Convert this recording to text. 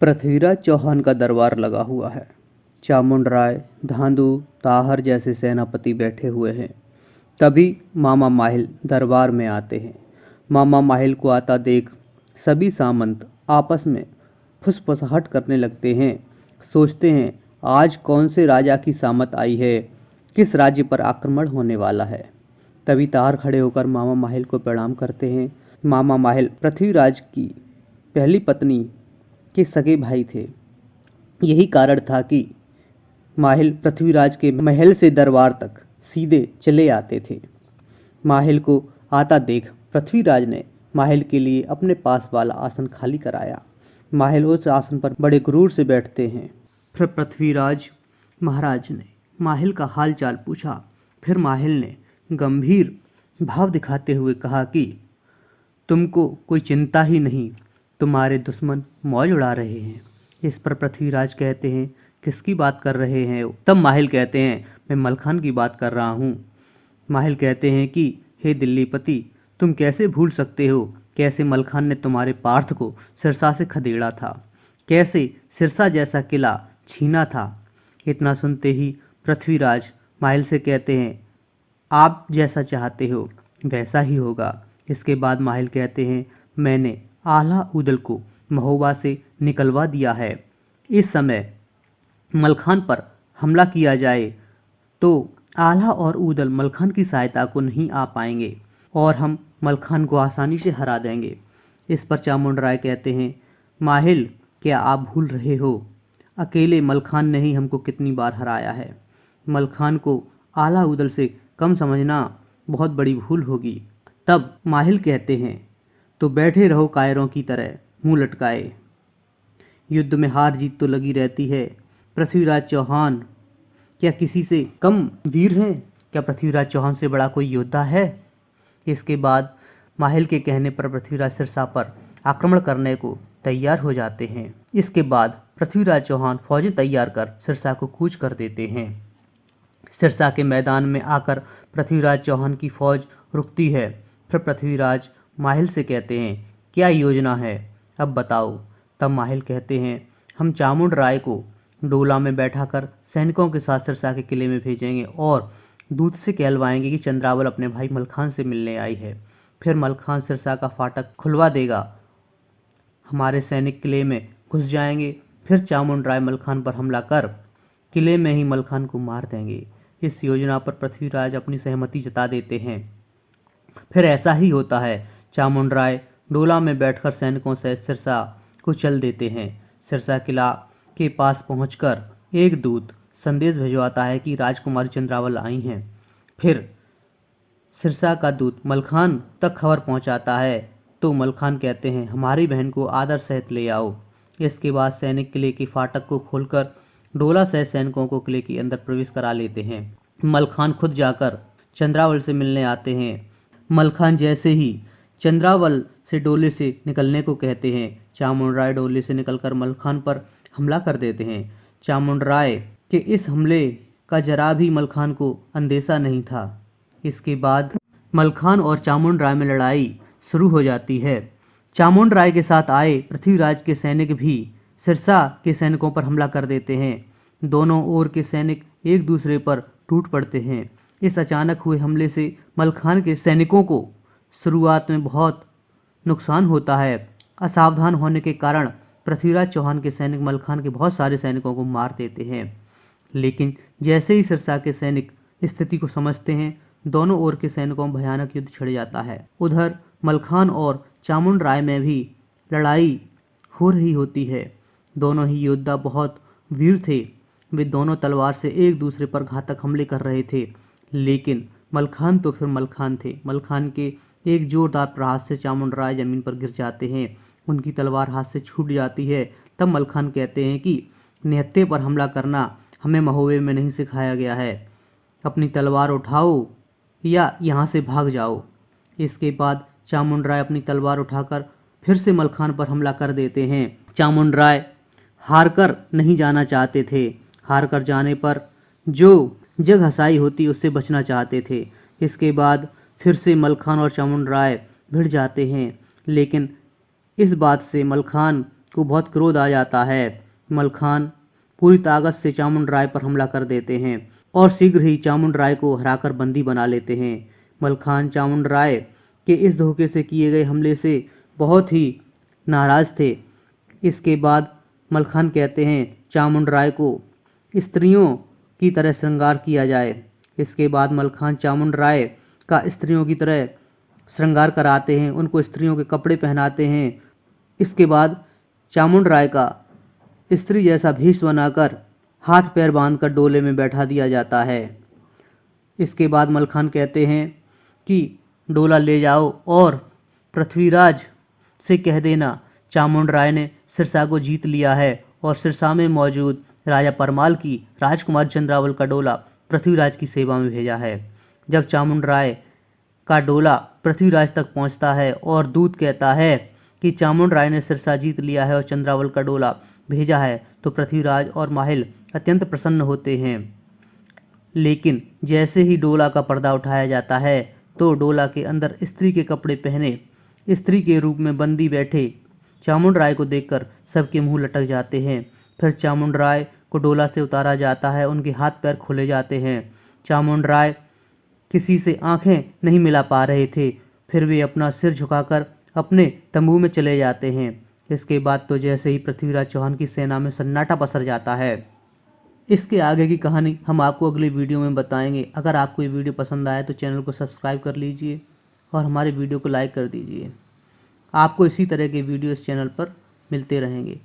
पृथ्वीराज चौहान का दरबार लगा हुआ है। चामुंड राय, धांधु, ताहर जैसे सेनापति बैठे हुए हैं। तभी मामा माहिल दरबार में आते हैं। मामा माहिल को आता देख सभी सामंत आपस में फुसफुसाहट करने लगते हैं। सोचते हैं आज कौन से राजा की सामत आई है, किस राज्य पर आक्रमण होने वाला है। तभी ताहर खड़े होकर मामा माहिल को प्रणाम करते हैं। मामा माहिल पृथ्वीराज की पहली पत्नी के सगे भाई थे। यही कारण था कि माहिल पृथ्वीराज के महल से दरबार तक सीधे चले आते थे। माहिल को आता देख पृथ्वीराज ने माहिल के लिए अपने पास वाला आसन खाली कराया। माहिल उस आसन पर बड़े गुरूर से बैठते हैं। फिर पृथ्वीराज महाराज ने माहिल का हाल चाल पूछा। फिर माहिल ने गंभीर भाव दिखाते हुए कहा कि तुमको कोई चिंता ही नहीं, तुम्हारे दुश्मन मौज उड़ा रहे हैं। इस पर पृथ्वीराज कहते हैं किसकी बात कर रहे हैं। तब माहिल कहते हैं मैं मलखान की बात कर रहा हूँ। माहिल कहते हैं कि हे दिल्लीपति, तुम कैसे भूल सकते हो कैसे मलखान ने तुम्हारे पार्थ को सिरसा से खदेड़ा था, कैसे सिरसा जैसा किला छीना था। इतना सुनते ही पृथ्वीराज माहिल से कहते हैं आप जैसा चाहते हो वैसा ही होगा। इसके बाद माहिल कहते हैं मैंने आल्हा उदल को महोबा से निकलवा दिया है। इस समय मलखान पर हमला किया जाए तो आल्हा और उदल मलखान की सहायता को नहीं आ पाएंगे और हम मलखान को आसानी से हरा देंगे। इस पर चामुंड राय कहते हैं माहिल, क्या आप भूल रहे हो अकेले मलखान ने ही हमको कितनी बार हराया है। मलखान को आल्हा उदल से कम समझना बहुत बड़ी भूल होगी। तब माहिल कहते हैं तो बैठे रहो कायरों की तरह मुंह लटकाए, युद्ध में हार जीत तो लगी रहती है। पृथ्वीराज चौहान क्या किसी से कम वीर हैं? क्या पृथ्वीराज चौहान से बड़ा कोई योद्धा है? इसके बाद माहिल के कहने पर पृथ्वीराज सिरसा पर आक्रमण करने को तैयार हो जाते हैं। इसके बाद पृथ्वीराज चौहान फौजें तैयार कर सिरसा को कूच कर देते हैं। सिरसा के मैदान में आकर पृथ्वीराज चौहान की फौज रुकती है। फिर पृथ्वीराज माहिल से कहते हैं क्या योजना है, अब बताओ। तब माहिल कहते हैं हम चामुंड राय को डोला में बैठाकर सैनिकों के साथ सिरसा के किले में भेजेंगे और दूत से कहलवाएंगे कि चंद्रावल अपने भाई मलखान से मिलने आई है। फिर मलखान सिरसा का फाटक खुलवा देगा, हमारे सैनिक किले में घुस जाएंगे। फिर चामुंड राय मलखान पर हमला कर किले में ही मलखान को मार देंगे। इस योजना पर पृथ्वीराज अपनी सहमति जता देते हैं। फिर ऐसा ही होता है। चामुंड राय डोला में बैठकर सैनिकों से सिरसा को चल देते हैं। सिरसा किला के पास पहुंचकर एक दूत संदेश भिजवाता है कि राजकुमारी चंद्रावल आई हैं। फिर सिरसा का दूत मलखान तक खबर पहुंचाता है तो मलखान कहते हैं हमारी बहन को आदर सहित ले आओ। इसके बाद सैनिक किले के फाटक को खोलकर डोला सहित सैनिकों को किले के अंदर प्रवेश करा लेते हैं। मलखान खुद जाकर चंद्रावल से मिलने आते हैं। मलखान जैसे ही चंद्रावल से डोले से निकलने को कहते हैं, चामुंड राय डोले से निकलकर मलखान पर हमला कर देते हैं। चामुंड राय के इस हमले का जरा भी मलखान को अंदेशा नहीं था। इसके बाद मलखान और चामुंड राय में लड़ाई शुरू हो जाती है। चामुंड राय के साथ आए पृथ्वीराज के सैनिक भी सिरसा के सैनिकों पर हमला कर देते हैं। दोनों ओर के सैनिक एक दूसरे पर टूट पड़ते हैं। इस अचानक हुए हमले से मलखान के सैनिकों को शुरुआत में बहुत नुकसान होता है। असावधान होने के कारण पृथ्वीराज चौहान के सैनिक मलखान के बहुत सारे सैनिकों को मार देते हैं। लेकिन जैसे ही सिरसा के सैनिक स्थिति को समझते हैं, दोनों ओर के सैनिकों में भयानक युद्ध छिड़ जाता है। उधर मलखान और चामुंड राय में भी लड़ाई हो रही होती है। दोनों ही योद्धा बहुत वीर थे। वे दोनों तलवार से एक दूसरे पर घातक हमले कर रहे थे। लेकिन मलखान तो फिर मलखान थे। मलखान के एक जोरदार प्रहार से चामुंड राय जमीन पर गिर जाते हैं। उनकी तलवार हाथ से छूट जाती है। तब मलखान कहते हैं कि निहत्थे पर हमला करना हमें महोबे में नहीं सिखाया गया है। अपनी तलवार उठाओ या यहाँ से भाग जाओ। इसके बाद चामुंड राय अपनी तलवार उठाकर फिर से मलखान पर हमला कर देते हैं। चामुंड राय हार कर नहीं जाना चाहते थे। हार कर जाने पर जो जग हसाई होती उससे बचना चाहते थे। इसके बाद फिर से मलखान और चामुंड राय भिड़ जाते हैं। लेकिन इस बात से मलखान को बहुत क्रोध आ जाता है। मलखान पूरी ताकत से चामुंड राय पर हमला कर देते हैं और शीघ्र ही चामुंड राय को हराकर बंदी बना लेते हैं। मलखान चामुंड राय के इस धोखे से किए गए हमले से बहुत ही नाराज थे। इसके बाद मलखान कहते हैं चामुंड राय को स्त्रियों की तरह श्रृंगार किया जाए। इसके बाद मलखान चामुंड राय का स्त्रियों की तरह श्रृंगार कराते हैं, उनको स्त्रियों के कपड़े पहनाते हैं। इसके बाद चामुंड राय का स्त्री जैसा भेष बनाकर हाथ पैर बांधकर डोले में बैठा दिया जाता है। इसके बाद मलखान कहते हैं कि डोला ले जाओ और पृथ्वीराज से कह देना चामुंड राय ने सिरसा को जीत लिया है और सिरसा में मौजूद राजा परमाल की राजकुमार चंद्रावल का डोला पृथ्वीराज की सेवा में भेजा है। जब चामुंड राय का डोला पृथ्वीराज तक पहुंचता है और दूत कहता है कि चामुंड राय ने सिरसा जीत लिया है और चंद्रावल का डोला भेजा है, तो पृथ्वीराज और माहिल अत्यंत प्रसन्न होते हैं। लेकिन जैसे ही डोला का पर्दा उठाया जाता है तो डोला के अंदर स्त्री के कपड़े पहने स्त्री के रूप में बंदी बैठे चामुंड राय को देखकर सबके मुंह लटक जाते हैं। फिर चामुंड राय को डोला से उतारा जाता है, उनके हाथ पैर खोले जाते हैं। चामुंड राय किसी से आंखें नहीं मिला पा रहे थे, फिर वे अपना सिर झुकाकर अपने तंबू में चले जाते हैं। इसके बाद तो जैसे ही पृथ्वीराज चौहान की सेना में सन्नाटा पसर जाता है। इसके आगे की कहानी हम आपको अगली वीडियो में बताएंगे। अगर आपको ये वीडियो पसंद आए तो चैनल को सब्सक्राइब कर लीजिए और हमारे वीडियो को लाइक कर दीजिए। आपको इसी तरह के वीडियो इस चैनल पर मिलते रहेंगे।